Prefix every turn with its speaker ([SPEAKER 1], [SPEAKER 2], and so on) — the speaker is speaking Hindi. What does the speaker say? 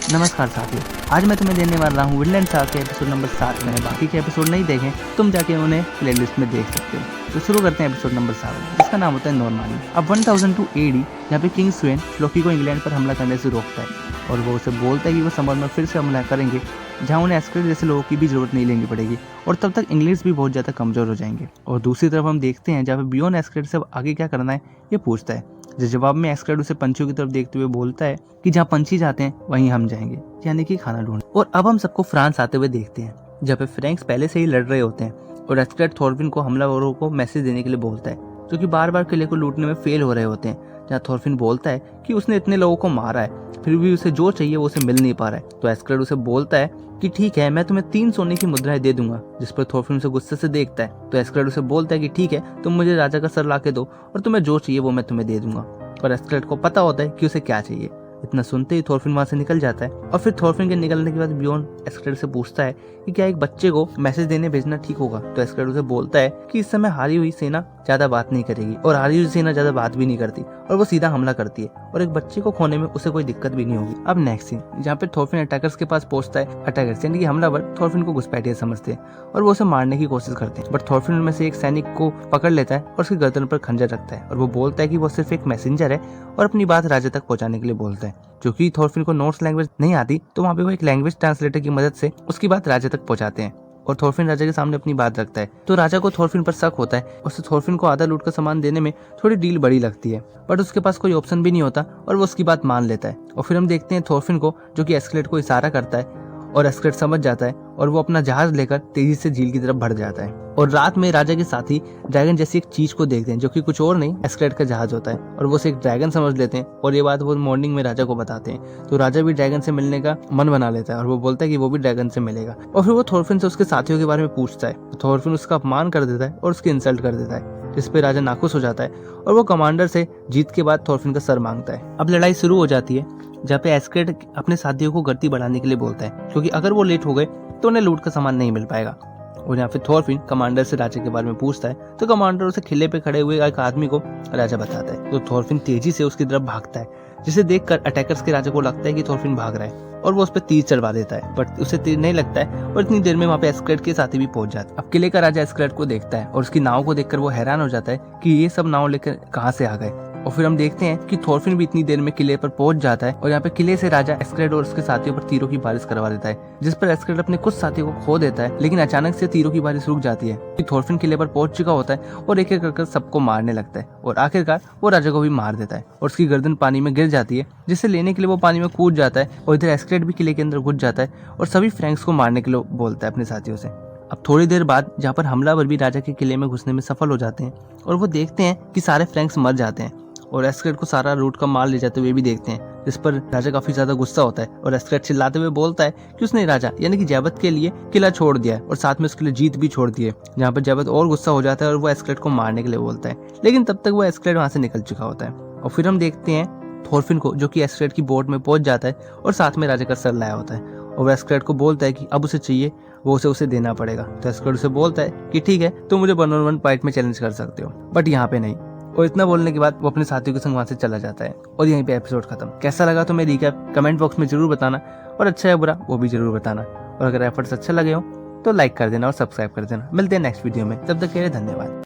[SPEAKER 1] नमस्कार साथियों, आज मैं तुम्हें देने वाला हूँ विनलैंड सागा के एपिसोड नंबर 7। मैंने बाकी के एपिसोड नहीं देखे, तुम जाके उन्हें प्लेलिस्ट में देख सकते हो। तो शुरू करते हैं एपिसोड नंबर 7, जिसका नाम होता है नॉर्मानी। अब 1002 AD यहाँ पे किंग स्वेन लोकी को इंग्लैंड पर हमला करने से रोकता है और वो उसे बोलता है कि वो समर में फिर से हमला करेंगे, जहाँ उन्हें एस्करेट जैसे लोगों की भी जरूरत नहीं लेनी पड़ेगी और तब तक इंग्लिश भी बहुत ज़्यादा कमज़ोर हो जाएंगे। और दूसरी तरफ हम देखते हैं जहाँ पे बियॉन एस्करेट से आगे क्या करना है ये पूछता है। जवाब में एस्करेट उसे पंछियों की तरफ देखते हुए बोलता है कि जहाँ पंछी जाते हैं वहीं हम जाएंगे, यानी कि खाना ढूंढ। और अब हम सबको फ्रांस आते हुए देखते हैं, जहाँ पे फ्रैंक्स पहले से ही लड़ रहे होते हैं और एस्करेट थॉर्फिन को हमलावरों को मैसेज देने के लिए बोलता है, जो कि बार बार किले को लूटने में फेल हो रहे होते हैं। जहाँ थॉर्फिन बोलता है कि उसने इतने लोगों को मारा है, फिर भी उसे जो चाहिए वो उसे मिल नहीं पा रहा है। तो एस्करेट उसे बोलता है कि ठीक है, मैं तुम्हें 3 सोने की मुद्राएं दे दूंगा, जिस पर थॉर्फिन उसे गुस्से से देखता है। तो एस्करेट उसे बोलता है कि ठीक है, तुम मुझे राजा का सर ला के दो और तुम्हें जो चाहिए वो मैं तुम्हें दे दूंगा। और एस्करेट को पता होता है कि उसे क्या चाहिए। इतना सुनते ही थॉर्फिन वहां से निकल जाता है और फिर थॉर्फिन के निकलने के बाद बियॉन एस्करेट से पूछता है कि क्या एक बच्चे को मैसेज देने भेजना ठीक होगा। तो एस्करेट उसे बोलता है कि इस समय हारी हुई सेना ज्यादा बात नहीं करेगी और हारी हुई सेना ज्यादा बात भी नहीं करती और वो सीधा हमला करती है और एक बच्चे को खोने में उसे कोई दिक्कत भी नहीं होगी। अब नेक्स्ट सीन, जहाँ पे थॉर्फिन अटैकर्स के पास पहुंचता है। अटैकर्स यानी कि हमलावर थॉर्फिन को घुसपैठिया समझते हैं और वो उसे मारने की कोशिश करते हैं, बट थॉर्फिन उनमें से एक सैनिक को पकड़ लेता है और उसकी गर्दन पर खंजर रखता है और वो बोलता है कि वो सिर्फ एक मैसेंजर है और अपनी बात राजा तक पहुंचाने के लिए बोलता है। क्योंकि थॉर्फिन को नॉर्स लैंग्वेज नहीं आती, तो वहाँ पे वो एक लैंग्वेज ट्रांसलेटर की मदद से उसकी बात राजा तक पहुंचाते हैं और थॉर्फिन राजा के सामने अपनी बात रखता है। तो राजा को थॉर्फिन पर शक होता है, उससे थॉर्फिन को आधा लूट का सामान देने में थोड़ी डील बड़ी लगती है, बट उसके पास कोई ऑप्शन भी नहीं होता और वो उसकी बात मान लेता है। और फिर हम देखते हैं थॉर्फिन को, जो कि एस्कलेट को इशारा करता है और एस्कलेट समझ जाता है और वो अपना जहाज लेकर तेजी से झील की तरफ बढ़ जाता है। और रात में राजा के साथी ड्रैगन जैसी एक चीज को देखते हैं, जो कि कुछ और नहीं एस्कलेट का जहाज होता है और वो उसे एक ड्रैगन समझ लेते हैं और ये बात वो मॉर्निंग में राजा को बताते हैं। तो राजा भी ड्रैगन से मिलने का मन बना लेता है और वो बोलता है कि वो भी ड्रैगन से मिलेगा। और फिर वो थॉर्फिन से उसके साथियों के बारे में पूछता है। तो थॉर्फिन उसका अपमान कर देता है और उसकी इंसल्ट कर देता है, जिस पे राजा नाखुश हो जाता है और वो कमांडर से जीत के बाद थॉर्फिन का सर मांगता है। अब लड़ाई शुरू हो जाती है, जहाँ पे एस्कलेट अपने साथियों को गति बढ़ाने के लिए बोलता है, क्योंकि अगर वो लेट हो गए तो उन्हें लूट का सामान नहीं मिल पाएगा। और यहाँ पे थॉर्फिन कमांडर से राजा के बारे में पूछता है, तो कमांडर उसे किले पे खड़े हुए एक आदमी को राजा बताता है। तो थॉर्फिन तेजी से उसकी तरफ भागता है, जिसे देखकर अटैकर्स के राजा को लगता है कि थॉर्फिन भाग रहा है और वो उस पर तीर चलवा देता है, बट उसे तीर नहीं लगता है और इतनी देर में वहाँ पे एस्कलेट के साथी भी पहुंच जाते हैं। अब किले का राजा एस्कलेट को देखता है और उसकी नाव को देखकर वो हैरान हो जाता है कि ये सब नाव लेकर कहाँ से आ गए। और फिर हम देखते हैं कि थॉर्फिन भी इतनी देर में किले पर पहुंच जाता है और यहाँ पे किले से राजा एस्कलेट और उसके साथियों पर तीरों की बारिश करवा देता है, जिस पर एस्कलेट अपने कुछ साथियों को खो देता है। लेकिन अचानक से तीरों की बारिश रुक जाती है। थॉर्फिन किले पर पहुंच चुका होता है और एक एक करके सबको मारने लगता है और आखिरकार वो राजा को भी मार देता है और उसकी गर्दन पानी में गिर जाती है, जिसे लेने के लिए वो पानी में कूद जाता है और इधर एस्कलेट भी किले के अंदर घुस जाता है और सभी फ्रैंक्स को मारने के लिए बोलता है अपने साथियों से। अब थोड़ी देर बाद जहाँ पर हमलावर भी राजा के किले में घुसने में सफल हो जाते हैं और वो देखते हैं कि सारे फ्रैंक्स मर जाते हैं और एस्कलेट को सारा लूट का माल ले जाते हुए भी देखते हैं, जिस पर राजा काफी ज्यादा गुस्सा होता है और एस्कलेट चिल्लाते हुए बोलता है कि उसने राजा यानी कि जैबत के लिए किला छोड़ दिया है और साथ में उसके लिए जीत भी छोड़ दी है। जहाँ पर जैबत और गुस्सा हो जाता है और वो एस्कलेट को मारने के लिए बोलता है, लेकिन तब तक वो एस्कलेट वहां से निकल चुका होता है। और फिर हम देखते हैं थॉर्फिन को, जो कि एस्कलेट की बोट में पहुंच जाता है और साथ में राजा का सर लाया होता है और वो एस्कलेट को बोलता है कि अब उसे चाहिए वो उसे देना पड़ेगा। तो एस्कलेट उसे बोलता है कि ठीक है, तुम मुझे 1-on-1 फाइट में चैलेंज कर सकते हो, बट यहाँ पे नहीं। और इतना बोलने के बाद वो अपने साथियों के संग वहां से चला जाता है और यहीं पे एपिसोड खत्म। कैसा लगा तो मेरी रिकैप कमेंट बॉक्स में जरूर बताना और अच्छा है बुरा वो भी जरूर बताना। और अगर एफर्ट्स अच्छे लगे हो तो लाइक कर देना और सब्सक्राइब कर देना। मिलते हैं नेक्स्ट वीडियो में, तब तक के लिए धन्यवाद।